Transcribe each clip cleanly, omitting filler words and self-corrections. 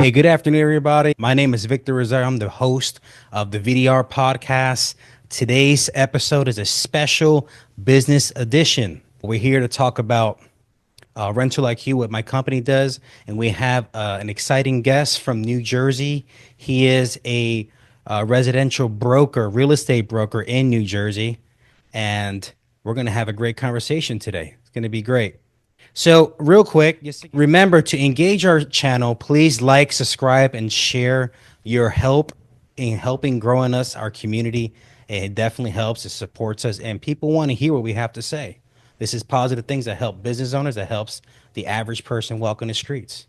Hey, good afternoon, everybody. My name is Victor Rosario. I'm the host of the V.D.R podcast. Today's episode is a special business edition. We're here to talk about rental IQ, what my company does, and we have an exciting guest from New Jersey. He is a residential broker, real estate broker in New Jersey, and we're going to have a great conversation today. It's going to be great. So, real quick, just remember to engage our channel. Please like, subscribe, and share your help in helping growing us, our community. It definitely helps. It supports us, and people want to hear what we have to say. This is positive things that help business owners, that helps the average person walking the streets.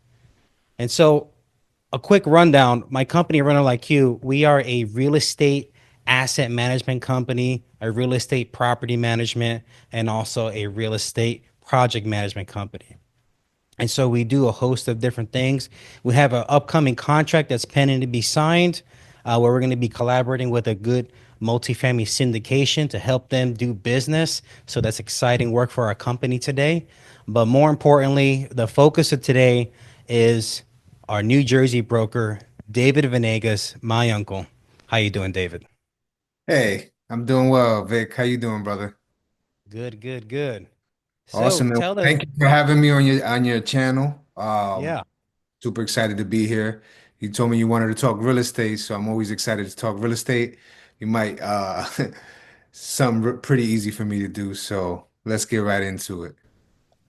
And so, a quick rundown. My company, Runner Like You, we are a real estate asset management company, a real estate property management, and also a real estate project management company. And so we do a host of different things. We have an upcoming contract that's pending to be signed, where we're going to be collaborating with a good multifamily syndication to help them do business. So that's exciting work for our company today. But more importantly, the focus of today is our New Jersey broker, David Vanegas, my uncle. How you doing, David? Hey, I'm doing well, Vic. How you doing, brother? Good, good, good. So Awesome, man. tell us, Thank you for having me on your channel. yeah. Super excited to be here. You told me you wanted to talk real estate, so I'm always excited to talk real estate. You might something pretty easy for me to do, so let's get right into it.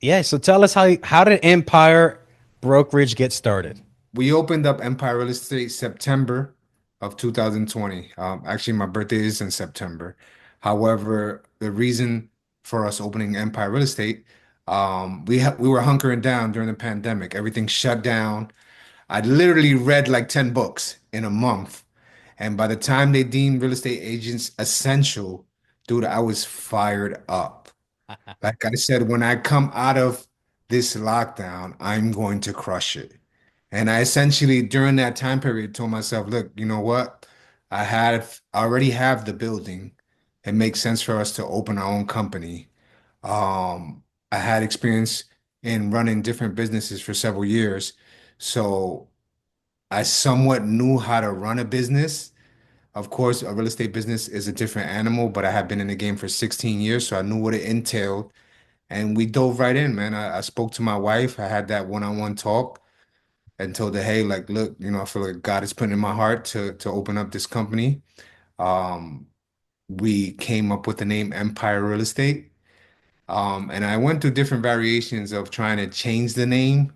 Yeah, so tell us how did Empire Brokerage get started? We opened up Empire Real Estate September of 2020. Actually, my birthday is in September. However, the reason for us opening Empire Real Estate, we were hunkering down during the pandemic. Everything shut down. I literally read like 10 books in a month. And by the time they deemed real estate agents essential, dude, I was fired up. Like I said, when I come out of this lockdown, I'm going to crush it. And I essentially, during that time period, told myself, look, you know what? I already have the building. It makes sense for us to open our own company. I had experience in running different businesses for several years. So I somewhat knew how to run a business. Of course, a real estate business is a different animal, but I have been in the game for 16 years, so I knew what it entailed. And we dove right in, man. I spoke to my wife. I had that one-on-one talk and told her, hey, like, look, I feel like God is putting in my heart to open up this company. Um, we came up with the name Empire Real Estate. And I went through different variations of trying to change the name,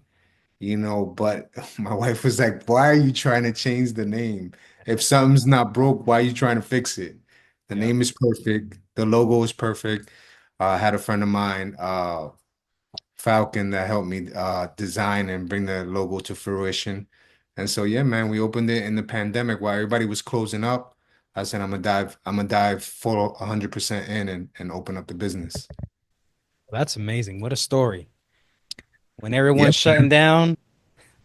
but my wife was like, why are you trying to change the name? If something's not broke, why are you trying to fix it? The Yeah. name is perfect. The logo is perfect. I had a friend of mine, Falcon, that helped me design and bring the logo to fruition. And so, yeah, man, we opened it in the pandemic while everybody was closing up. I said, I'm gonna dive full 100% in and open up the business. That's amazing. What a story. When Yeah. everyone's shutting down,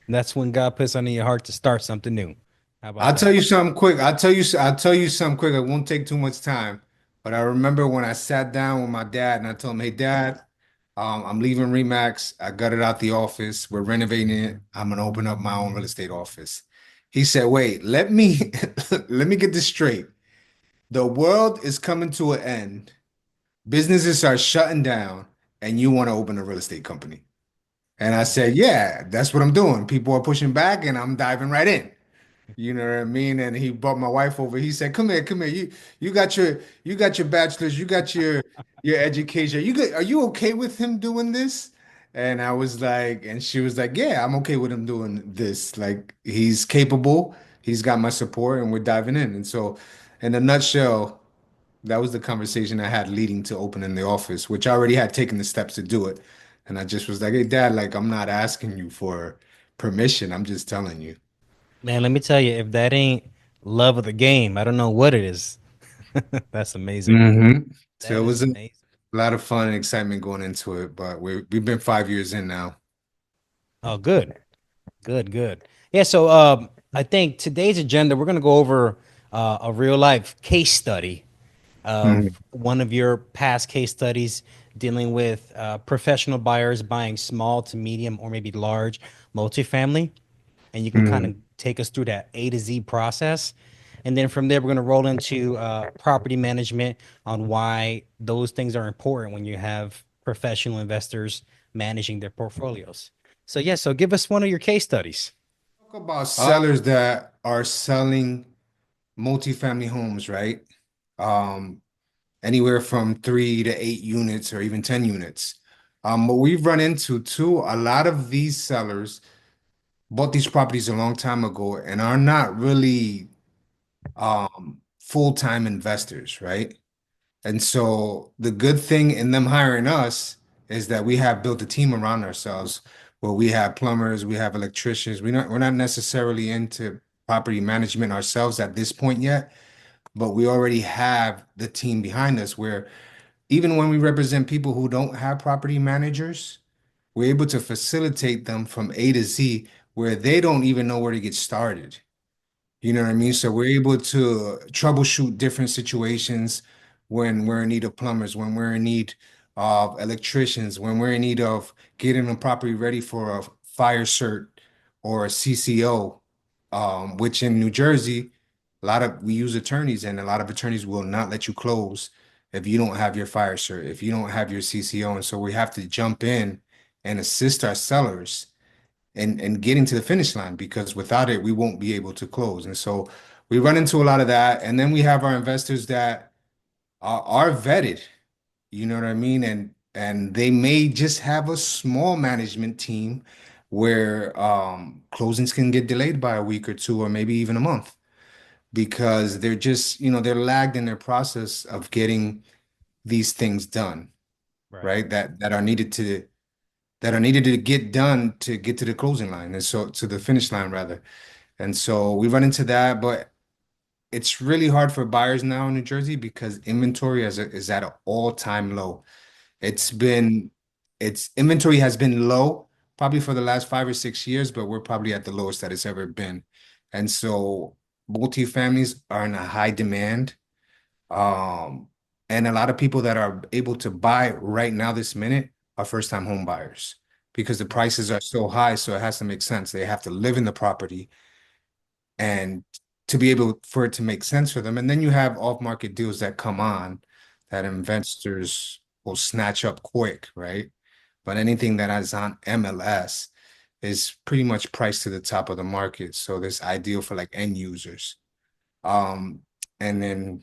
that's when God puts under your heart to start something new. How about I'll tell that? you something quick. I'll tell you something quick. It won't take too much time. But I remember when I sat down with my dad and I told him, hey, Dad, I'm leaving Remax. I got it out the office. We're renovating it. I'm gonna open up my own real estate office. He said, wait, let me let me get this straight. The world is coming to an end. Businesses are shutting down, and you want to open a real estate company. And I said, yeah, that's what I'm doing. People are pushing back, and I'm diving right in. You know what I mean? And he brought my wife over. He said, "Come here, come here. You got your bachelor's, you got your education. Are you okay with him doing this?" And I was like, and she was like, "Yeah, I'm okay with him doing this. Like he's capable. He's got my support, and we're diving in." And so, in a nutshell, that was the conversation I had leading to opening the office, which I already had taken the steps to do it. And I just was like, "Hey, Dad, like I'm not asking you for permission. I'm just telling you." Man, let me tell you, if that ain't love of the game, I don't know what it is. That's amazing. So That it is was a amazing. lot of fun and excitement going into it, but we've been 5 years in now. Oh, good. Good, good. Yeah, so I think today's agenda, we're going to go over a real life case study Mhm. of one of your past case studies dealing with professional buyers buying small to medium or maybe large multifamily. and you can kind of Mm. take us through that A to Z process. And then from there, we're going to roll into property management on why those things are important when you have professional investors managing their portfolios. So, yeah, so give us one of your case studies. Talk about sellers that are selling multifamily homes, right? Um, Anywhere from 3 to 8 units or even 10 units. What we've run into too, a lot of these sellers bought these properties a long time ago and are not really full-time investors, right? And so the good thing in them hiring us is that we have built a team around ourselves where we have plumbers, we have electricians. We're not necessarily into property management ourselves at this point yet, but we already have the team behind us where even when we represent people who don't have property managers, we're able to facilitate them from A to Z where they don't even know where to get started. You know what I mean? So we're able to troubleshoot different situations when we're in need of plumbers, when we're in need of electricians, when we're in need of getting a property ready for a fire cert or a CCO, which in New Jersey, we use attorneys and a lot of attorneys will not let you close if you don't have your fire cert, if you don't have your CCO. And so we have to jump in and assist our sellers and getting to the finish line because without it, we won't be able to close. And so we run into a lot of that. And then we have our investors that are vetted, you know what I mean? And they may just have a small management team where closings can get delayed by a week or two or maybe even a month because they're just, they're lagged in their process of getting these things done, Right. right? That are needed to get done to get to the closing line and so to the finish line rather. And so we run into that, but it's really hard for buyers now in New Jersey because inventory is at an all-time low. It's Right. been its inventory has been low probably for the last 5 or 6 years, but we're probably at the lowest that it's ever been. And so multifamilies are in a high demand. Um, and a lot of people that are able to buy right now this minute are first-time home buyers because the Right. prices are so high, so it has to make sense. They have to live in the property and to be able for it to make sense for them. And then you have off-market deals that come on that investors will snatch up quick, right? But anything that is on MLS is pretty much priced to the top of the market. So this ideal for like end users. Um, and then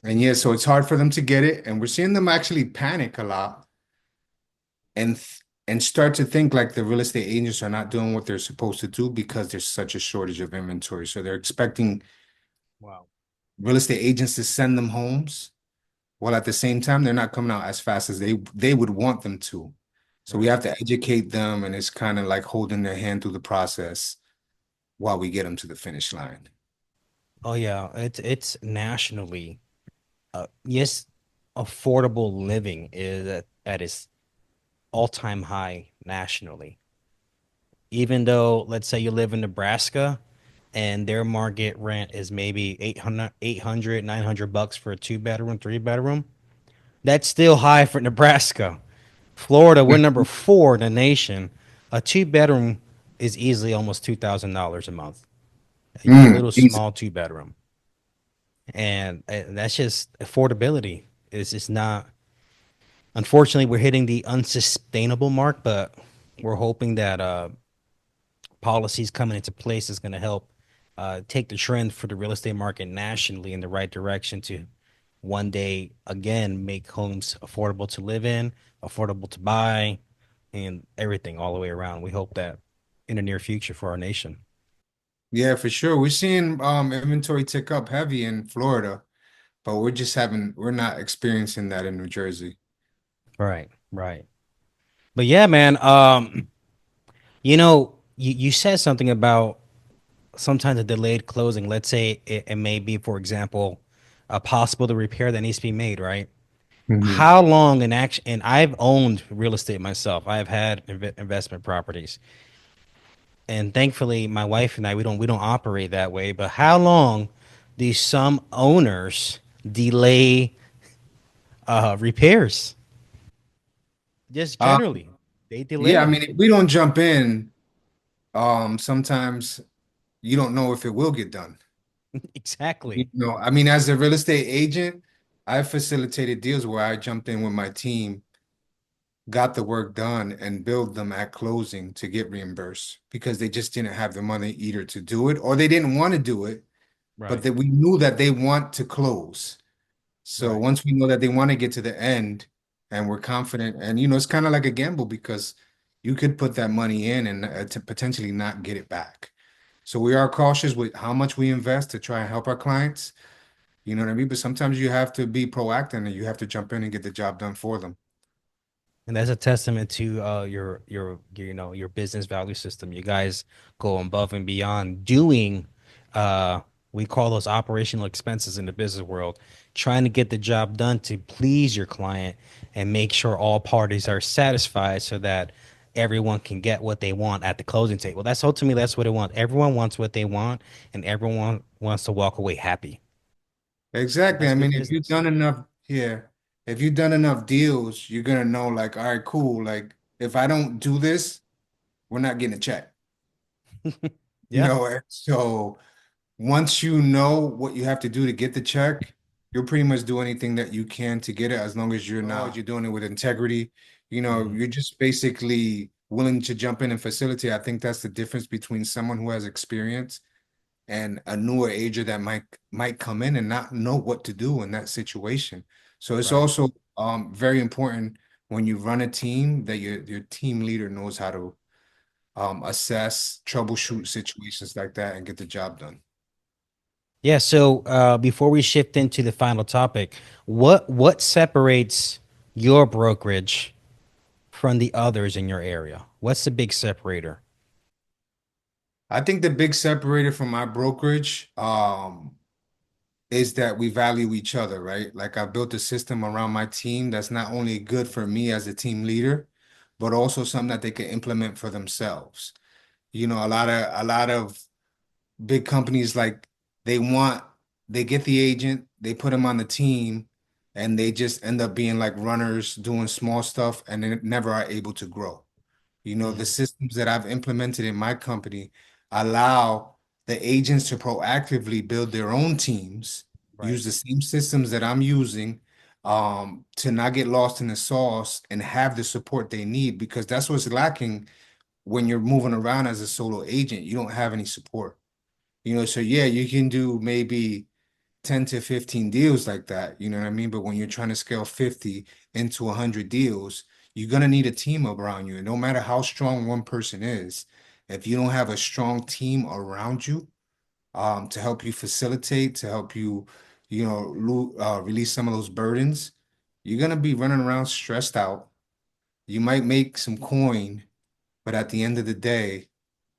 and yeah, so it's hard for them to get it. And we're seeing them actually panic a lot and start to think like the real estate agents are not doing what they're supposed to do because there's such a shortage of inventory. So they're expecting Wow. real estate agents to send them homes, while at the same time they're not coming out as fast as they would want them to. So we Right. have to educate them, and it's kind of like holding their hand through the process while we get them to the finish line. Oh yeah, it's nationally. Yes, affordable living is at its all-time high nationally. Even though, let's say you live in Nebraska and their market rent is maybe 800, 900 bucks for a two bedroom, three bedroom, that's still high for Nebraska. Florida, we're number four in the nation. A two bedroom is easily almost $2,000 a month. A little Easy. small two bedroom. And that's just affordability. It's just not, unfortunately, we're hitting the unsustainable mark, but we're hoping that policies coming into place is going to help take the trend for the real estate market nationally in the right direction to one day again make homes affordable to live in, affordable to buy, and everything all the way around. We hope that in the near future for our nation. Yeah, for sure. We're seeing inventory tick up heavy in Florida, but we're not experiencing that in New Jersey. Right, right. But yeah, man, you said something about sometimes a delayed closing. Let's say it may be, for example, a possible the repair that needs to be made, right? Mhm. How long in action? And I've owned real estate myself. I've had investment properties, and thankfully, my wife and I we don't operate that way. But how long do some owners delay repairs? Just Uh, generally, they yeah, delay I it. mean, if we don't jump in, sometimes you don't know if it will get done. Exactly. I mean, as a real estate agent, I facilitated deals where I jumped in with my team, got the work done, and billed them at closing to get reimbursed because they just didn't have the money either to do it or they didn't want to do it, but Right. that we knew that they want to close. So Right. once we know that they want to get to the end and we're confident, and it's kind of like a gamble because you could put that money in and to potentially not get it back. So we are cautious with how much we invest to try and help our clients. You know what I mean? But sometimes you have to be proactive and you have to jump in and get the job done for them. And that's a testament to your business value system. You guys go above and beyond doing uh we call those operational expenses in the business world, trying to get the job done to please your client and make sure all parties are satisfied so that everyone can get what they want at the closing table. That's ultimately that's what it wants. Everyone wants what they want and everyone wants to walk away happy. And Exactly. that's I good mean, if you've business. done enough, yeah, if you've done enough deals, you're gonna know like, all right, cool. Like if I don't do this, we're not getting a check. Yeah. And so once you know what you have to do to get the check, you'll pretty much do anything that you can to get it as long as you're doing it with integrity. Mhm. You're just basically willing to jump in and facilitate. I think that's the difference between someone who has experience and a newer ager that might come in and not know what to do in that situation. So it's Right. also very important when you run a team that your team leader knows how to assess, troubleshoot situations like that and get the job done. Yeah, so before we shift into the final topic, what separates your brokerage from the others in your area? What's the big separator? I think the big separator from my brokerage is that we value each other, right? Like I built a system around my team that's not only good for me as a team leader, but also something that they can implement for themselves. A lot of big companies like they want they get the agent, they put him on the team, and they just end up being like runners doing small stuff and they never are able to grow. The Mhm. systems that I've implemented in my company allow the agents to proactively build their own teams, Right. use the same systems that I'm using, to not get lost in the sauce and have the support they need because that's what's lacking when you're moving around as a solo agent. You don't have any support. So yeah, you can do maybe 10 to 15 deals like that, you know what I mean? But when you're trying to scale 50 into 100 deals, you're going to need a team around you. And no matter how strong one person is, if you don't have a strong team around you, to help you facilitate, to help you, release some of those burdens, you're going to be running around stressed out. You might make some coin, but at the end of the day,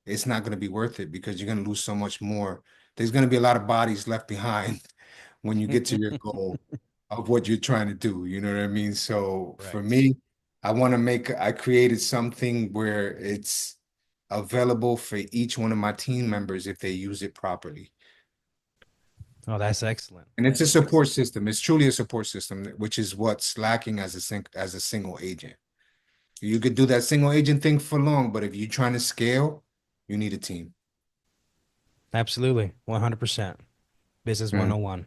it's not going to be worth it because you're going to lose so much more. There's going to be a lot of bodies left behind when you get to your goal of what you're trying to do. You know what I mean? So for Right. me, I created something where it's available for each one of my team members if they use it properly. Oh, that's excellent. And it's That a is support excellent. system. It's truly a support system, which is what's lacking as a single agent. You could do that single agent thing for long, but if you're trying to scale, you need a team. Absolutely. 100%. Business Mm, 101.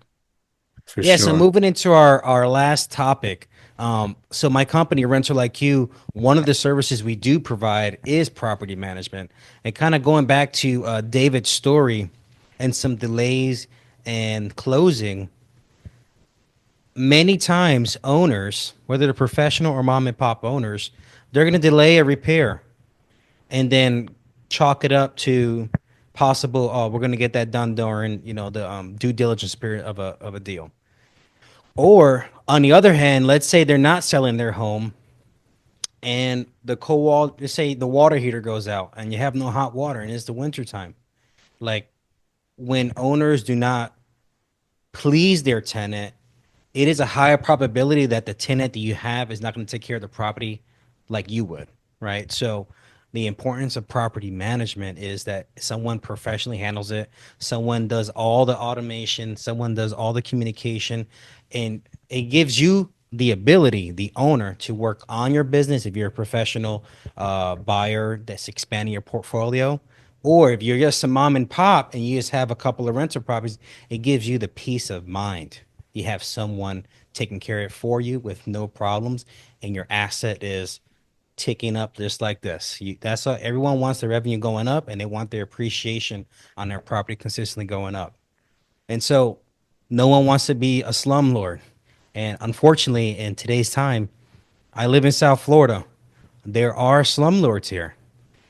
for Yeah, so sure. moving into our last topic. So my company, Rental IQ, one of the services we do provide is property management. And kind of going back to David's story and some delays and closing, many times owners, whether they're professional or mom and pop owners, they're going to delay a repair and then chalk it up to possible, oh, we're going to get that done during, the due diligence period of a deal. Or on the other hand, let's say they're not selling their home and the cold wall, let's say the water heater goes out and you have no hot water and it's the winter time. Like when owners do not please their tenant, it is a higher probability that the tenant that you have is not going to take care of the property like you would, right? So the importance of property management is that someone professionally handles it, someone does all the automation, someone does all the communication, and it gives you the ability, the owner, to work on your business if you're a professional buyer that's expanding your portfolio. Or if you're just a mom and pop and you just have a couple of rental properties, it gives you the peace of mind. You have someone taking care of it for you with no problems, and your asset is ticking up just like this. That's what everyone wants, their revenue going up, and they want their appreciation on their property consistently going up. And so no one wants to be a slumlord. And unfortunately, in today's time, I live in South Florida. There are slumlords here,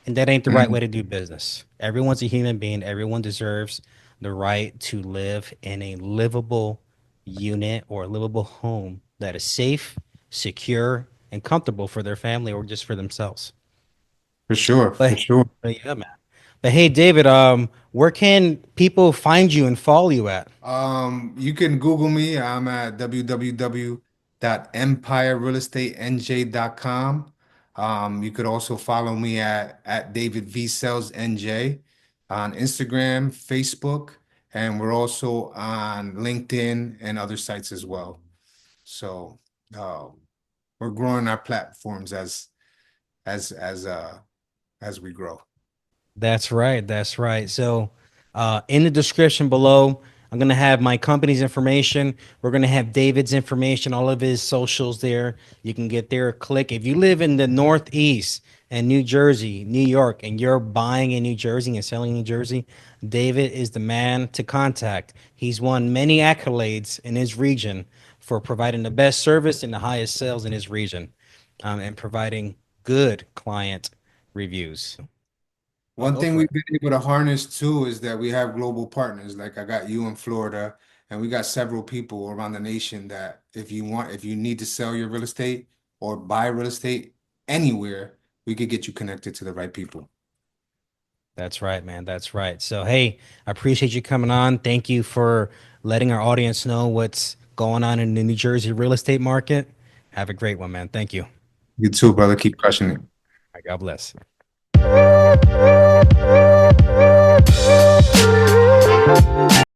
and that ain't the right way Mm, to do business. Everyone's a human being. Everyone deserves the right to live in a livable unit or a livable home that is safe, secure, and comfortable for their family or just for themselves. for sure, for But, sure. but yeah, man. But hey, David, where can people find you and follow you at? You can Google me. I'm at www.empirerealestateny.com. You could also follow me at David V Sells NJ on Instagram, Facebook, and we're also on LinkedIn and other sites as well. So uh, we're growing our platforms as as uh as we grow. That's right. That's right. So, in the description below, I'm going to have my company's information. We're going to have David's information, all of his socials there. You can get there, click. If you live in the Northeast and New Jersey, New York, and you're buying in New Jersey and selling in New Jersey, David is the man to contact. He's won many accolades in his region for providing the best service and the highest sales in his region, and providing good client reviews. One Go thing for we've it. been able to harness too is that we have global partners. Like I got you in Florida, and we got several people around the nation that if you need to sell your real estate or buy real estate anywhere, we could get you connected to the right people. That's right, man. That's right. So, hey, I appreciate you coming on. Thank you for letting our audience know what's going on in the New Jersey real estate market. Have a great one, man. Thank you. All You too, brother. Keep crushing it. right, God bless.